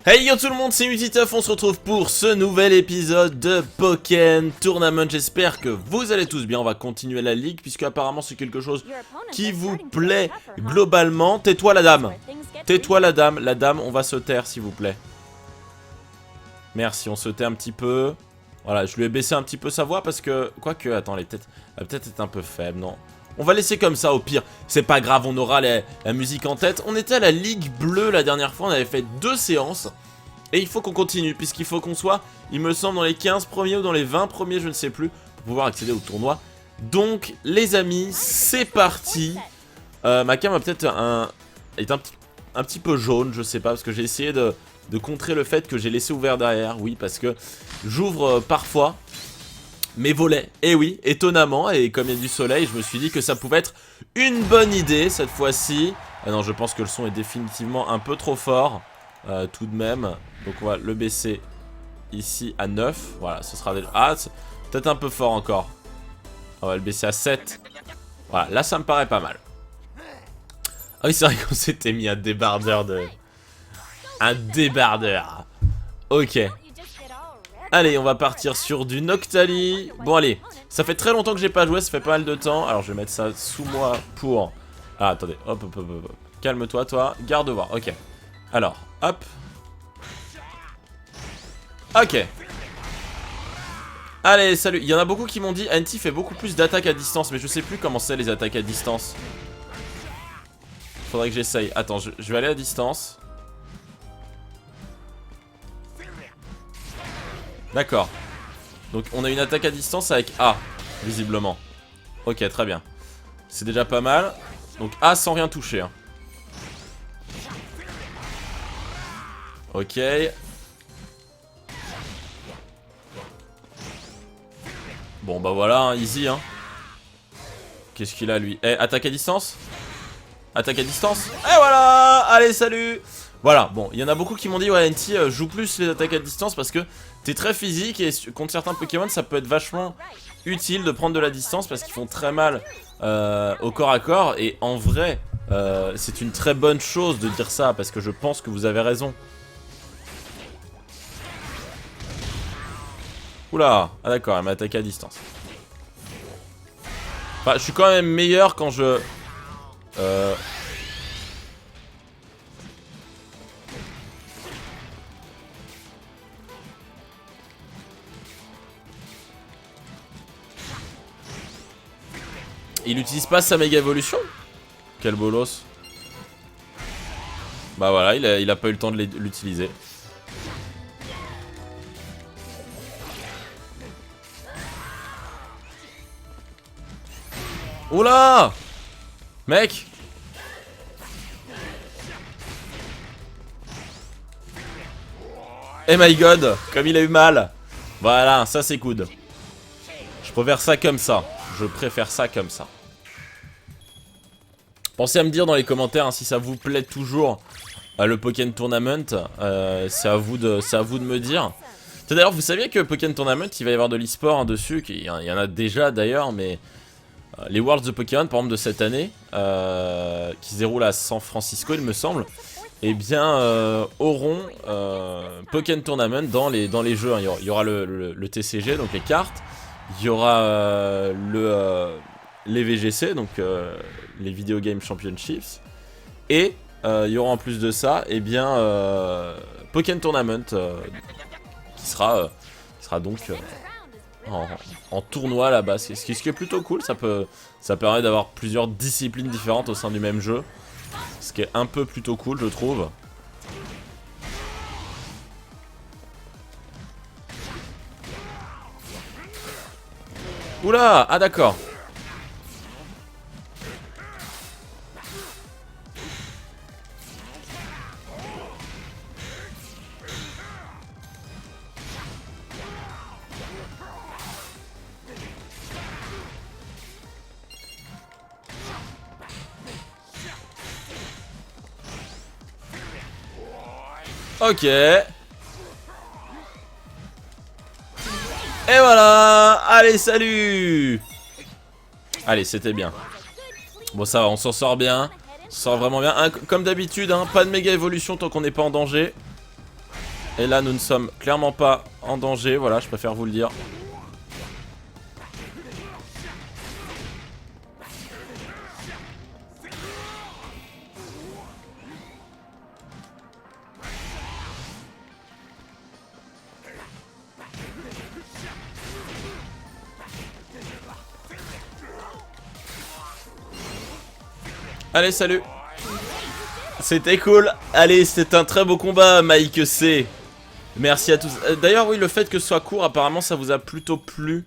Hey yo tout le monde, c'est Multituff, on se retrouve pour ce nouvel épisode de Pokken Tournament. J'espère que vous allez tous bien, on va continuer la ligue puisque apparemment c'est quelque chose qui vous plaît globalement. Tais-toi la dame, tais-toi la dame, on va se taire s'il vous plaît. Merci, on se tait un petit peu. Voilà, je lui ai baissé un petit peu sa voix parce que, quoique, attends, les têtes, la tête est un peu faible, non. On va laisser comme ça, au pire, c'est pas grave, on aura la musique en tête. On était à la Ligue Bleue la dernière fois, on avait fait 2 séances. Et il faut qu'on continue, puisqu'il faut qu'on soit, il me semble, dans les 15 premiers ou dans les 20 premiers, je ne sais plus, pour pouvoir accéder au tournoi. Donc, les amis, c'est parti. Ma cam est un petit peu jaune, je sais pas, parce que j'ai essayé de contrer le fait que j'ai laissé ouvert derrière. Oui, parce que j'ouvre parfois mes volets, et oui, étonnamment, et comme il y a du soleil, je me suis dit que ça pouvait être une bonne idée cette fois-ci. Ah non, je pense que le son est définitivement un peu trop fort, tout de même. Donc on va le baisser ici à 9, voilà, ce sera déjà... Ah, peut-être un peu fort encore. On va le baisser à 7. Voilà, là ça me paraît pas mal. Ah oui, c'est vrai qu'on s'était mis un débardeur de... Un débardeur. Ok. Allez, on va partir sur du Noctali. Bon, allez. Ça fait très longtemps que j'ai pas joué, ça fait pas mal de temps. Alors, je vais mettre ça sous moi pour... Ah, attendez. Hop, hop, hop, hop. Calme-toi, toi. Garde voir. Ok. Alors, hop. Ok. Allez, salut. Il y en a beaucoup qui m'ont dit Anti fait beaucoup plus d'attaques à distance, mais je sais plus comment c'est les attaques à distance. Faudrait que j'essaye. Attends, je vais aller à distance. D'accord. Donc on a une attaque à distance avec A, visiblement. Ok, très bien. C'est déjà pas mal. Donc A sans rien toucher. Hein. Ok. Bon bah voilà, hein, easy hein. Qu'est-ce qu'il a lui? Eh, attaque à distance? Attaque à distance? Et voilà! Allez, salut! Voilà, bon, il y en a beaucoup qui m'ont dit ouais, NT, joue plus les attaques à distance parce que t'es très physique et contre certains Pokémon ça peut être vachement utile de prendre de la distance parce qu'ils font très mal au corps à corps. Et en vrai, c'est une très bonne chose de dire ça parce que je pense que vous avez raison. Oula, ah d'accord, elle m'a attaqué à distance. Enfin, je suis quand même meilleur quand je... Il utilise pas sa méga évolution? Quel bolos. Bah voilà, il a pas eu le temps de l'utiliser. Oula! Mec! Eh my god! Comme il a eu mal! Voilà, ça c'est good. Je préfère ça comme ça. Je préfère ça comme ça. Pensez à me dire dans les commentaires hein, si ça vous plaît toujours le Pokken Tournament. C'est à vous de me dire. D'ailleurs, vous saviez que Pokken Tournament, il va y avoir de l'e-sport hein, dessus. Il y en a déjà d'ailleurs, mais les Worlds de Pokémon, par exemple, de cette année, qui se déroulent à San Francisco, il me semble, eh bien, auront Pokken Tournament dans les jeux. Hein. Il y aura le TCG, donc les cartes. Il y aura les VGC, donc les Video Game Championships. Et il y aura en plus de ça, eh bien, Pokken Tournament, qui sera donc en tournoi là-bas. Ce qui est plutôt cool, ça permet d'avoir plusieurs disciplines différentes au sein du même jeu. Ce qui est un peu plutôt cool, je trouve. Oula! Ah d'accord. Ok. Et voilà. Allez, salut. Allez, c'était bien. Bon, ça va, on s'en sort bien. On s'en sort vraiment bien. Comme d'habitude, hein, pas de méga évolution tant qu'on n'est pas en danger. Et là, nous ne sommes clairement pas en danger. Voilà, je préfère vous le dire. Allez, salut. C'était cool. Allez, c'était un très beau combat, Mike C. Merci à tous. D'ailleurs, oui, le fait que ce soit court, apparemment, ça vous a plutôt plu.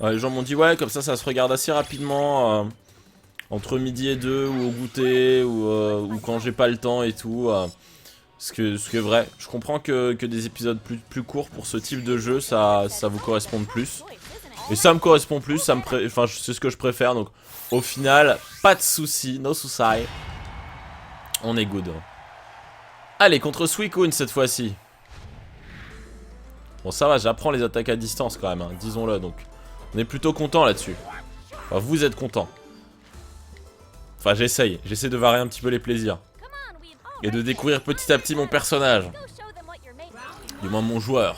Les gens m'ont dit, ouais, comme ça se regarde assez rapidement. Entre midi et 2, ou au goûter, ou quand j'ai pas le temps et tout. Ce qui est vrai. Je comprends que des épisodes plus courts pour ce type de jeu, ça vous corresponde plus. Et ça me correspond plus, enfin, c'est ce que je préfère, donc au final, pas de soucis, no soucis. On est good. Allez, contre Suicune cette fois-ci. Bon, ça va, j'apprends les attaques à distance quand même, hein, disons-le, donc on est plutôt content là-dessus. Enfin, vous êtes content. Enfin, j'essaye de varier un petit peu les plaisirs. Et de découvrir petit à petit mon personnage. Du moins mon joueur.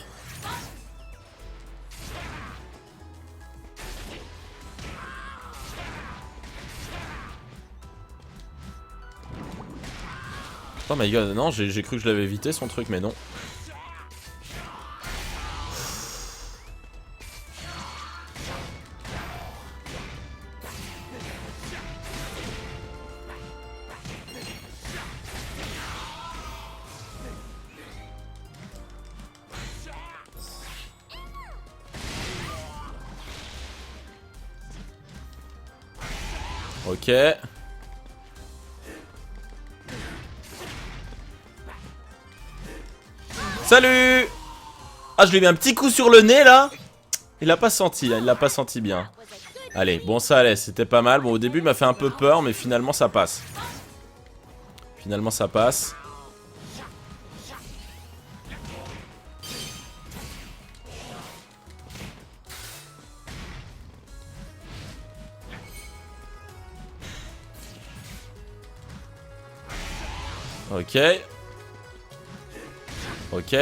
Oh my god, non, j'ai cru que je l'avais évité son truc, mais non. Ok. Salut! Ah, je lui ai mis un petit coup sur le nez là. Il l'a pas senti, hein, il l'a pas senti bien. Allez, bon ça allait, c'était pas mal. Bon, au début il m'a fait un peu peur, mais finalement ça passe. Finalement ça passe. Ok. Ok.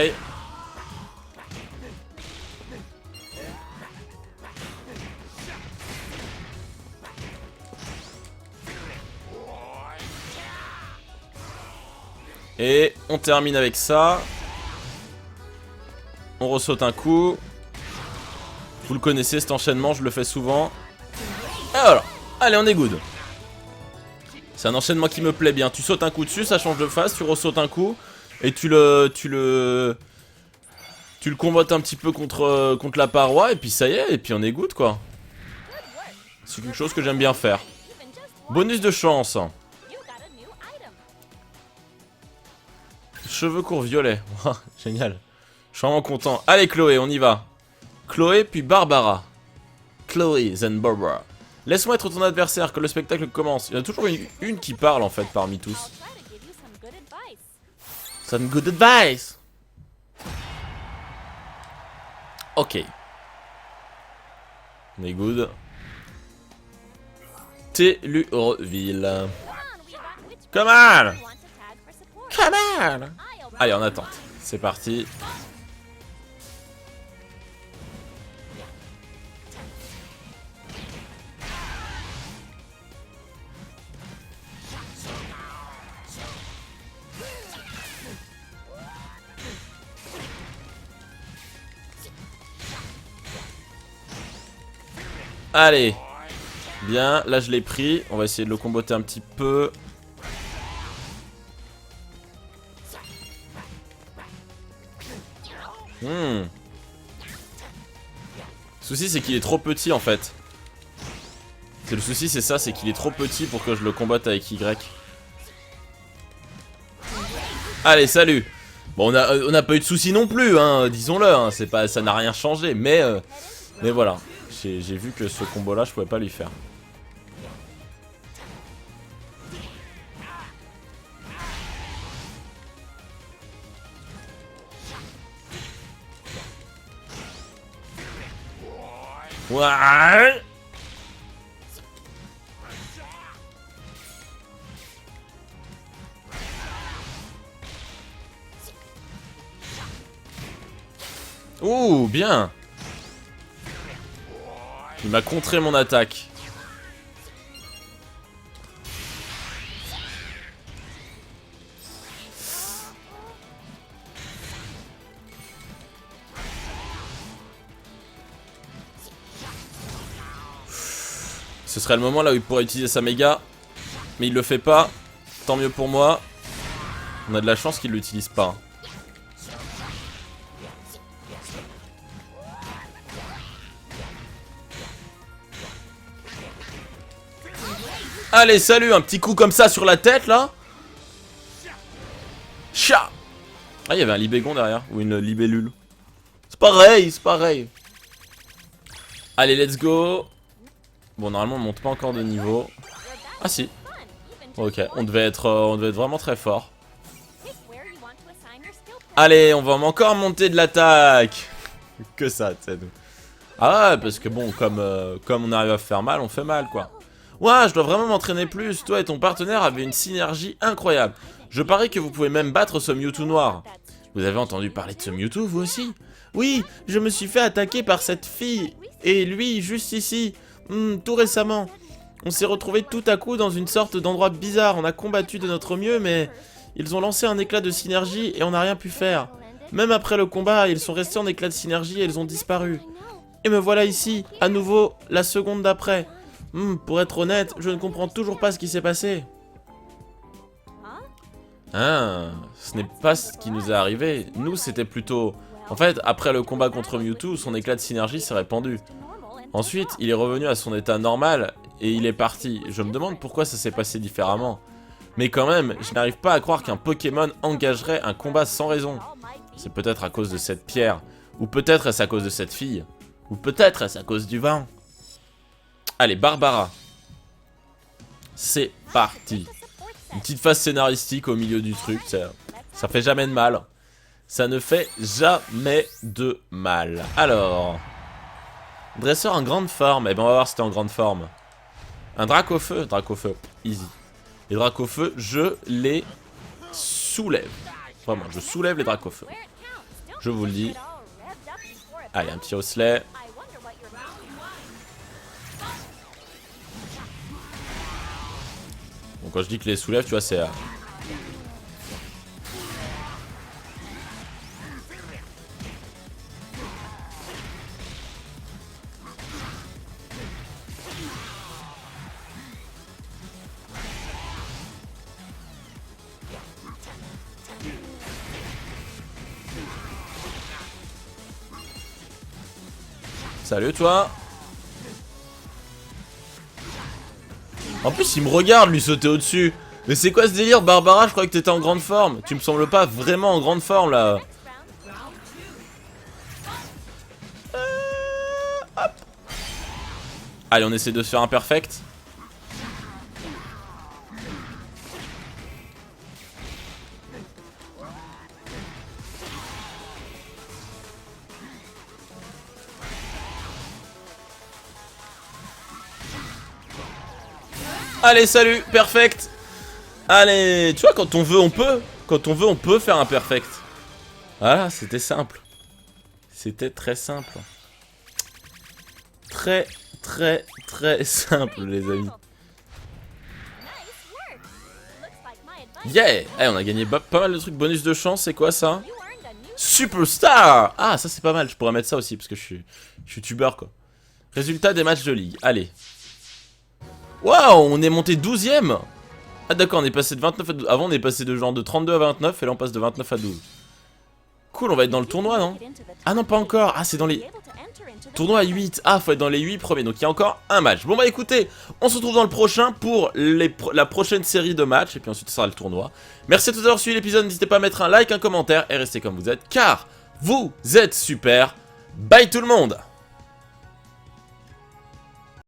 Et on termine avec ça. On ressaute un coup. Vous le connaissez cet enchaînement, je le fais souvent. Et voilà. Allez, on est good. C'est un enchaînement qui me plaît bien. Tu sautes un coup dessus, ça change de phase, tu ressautes un coup. Et tu le combattes un petit peu contre la paroi. Et puis ça y est, et puis on est good quoi. C'est quelque chose que j'aime bien faire. Bonus de chance. Cheveux courts violets. Génial. Je suis vraiment content. Allez Chloé, on y va. Chloé puis Barbara. Chloé then Barbara. Laisse-moi être ton adversaire, que le spectacle commence. Il y en a toujours une qui parle en fait parmi tous. Some good advice. Ok. On est good. Tellureville. Come on! Come on! Allez, en attente. C'est parti. Allez. Bien, là je l'ai pris. On va essayer de le comboter un petit peu. Le souci c'est qu'il est trop petit en fait. Le souci c'est ça, c'est qu'il est trop petit pour que je le combatte avec Y. Allez, salut. Bon, on n'a pas eu de soucis non plus, hein, disons-le, hein, ça n'a rien changé, mais voilà. J'ai vu que ce combo là je pouvais pas lui faire. Ouais. Ouh, bien. Il m'a contré mon attaque. Ce serait le moment là où il pourrait utiliser sa méga. Mais il le fait pas. Tant mieux pour moi. On a de la chance qu'il l'utilise pas. Allez, salut, un petit coup comme ça sur la tête là. Chat. Ah, il y avait un libégon derrière. Ou une libellule. C'est pareil, c'est pareil. Allez, let's go. Bon, normalement, on monte pas encore de niveau. Ah si. Ok, on devait être vraiment très fort. Allez, on va encore monter de l'attaque. Que ça, tu sais. Ah ouais, parce que bon, comme on arrive à faire mal, on fait mal, quoi. Ouais, je dois vraiment m'entraîner plus. Toi et ton partenaire avaient une synergie incroyable. Je parie que vous pouvez même battre ce Mewtwo noir. Vous avez entendu parler de ce Mewtwo, vous aussi? Oui, je me suis fait attaquer par cette fille. Et lui, juste ici. Tout récemment. On s'est retrouvés tout à coup dans une sorte d'endroit bizarre. On a combattu de notre mieux, mais ils ont lancé un éclat de synergie et on n'a rien pu faire. Même après le combat, ils sont restés en éclat de synergie et ils ont disparu. Et me voilà ici, à nouveau, la seconde d'après. Pour être honnête, je ne comprends toujours pas ce qui s'est passé. Ah, ce n'est pas ce qui nous est arrivé. Nous, c'était plutôt... En fait, après le combat contre Mewtwo, son éclat de synergie s'est répandu. Ensuite, il est revenu à son état normal et il est parti. Je me demande pourquoi ça s'est passé différemment. Mais quand même, je n'arrive pas à croire qu'un Pokémon engagerait un combat sans raison. C'est peut-être à cause de cette pierre. Ou peut-être est-ce à cause de cette fille. Ou peut-être est-ce à cause du vin. Allez, Barbara. C'est parti. Une petite phase scénaristique au milieu du truc. Ça fait jamais de mal. Ça ne fait jamais de mal. Alors... Dresseur en grande forme. Eh ben on va voir si c'était en grande forme. Un Dracofeu. Dracofeu. Easy. Les Dracofeu, je les soulève. Vraiment, je soulève les Dracofeu. Je vous le dis. Allez, un petit Osselet. Bon, quand je dis que les soulève, tu vois, c'est... Salut toi. En plus il me regarde lui sauter au-dessus. Mais c'est quoi ce délire Barbara? Je croyais que t'étais en grande forme. Tu me sembles pas vraiment en grande forme là. Hop. Allez on essaie de se faire un perfect. Allez, salut, perfect. Allez, tu vois, quand on veut, on peut. Quand on veut, on peut faire un perfect. Voilà, c'était simple. C'était très simple. Très, très, très simple, les amis. Yeah. Eh, on a gagné pas mal de trucs. Bonus de chance, c'est quoi ça? Superstar. Ah, ça c'est pas mal, je pourrais mettre ça aussi, parce que je suis tubeur, quoi. Résultat des matchs de ligue, allez. Waouh, on est monté 12ème. Ah d'accord, on est passé de 29 à 12. Avant on est passé de genre de 32 à 29 et là on passe de 29 à 12. Cool, on va être dans le tournoi, non? Ah non, pas encore. Ah, c'est dans les... Tournoi à 8. Ah, faut être dans les 8 premiers, donc il y a encore un match. Bon bah écoutez, on se retrouve dans le prochain pour la prochaine série de matchs. Et puis ensuite ce sera le tournoi. Merci à tous d'avoir suivi l'épisode, n'hésitez pas à mettre un like, un commentaire et restez comme vous êtes, car vous êtes super. Bye tout le monde.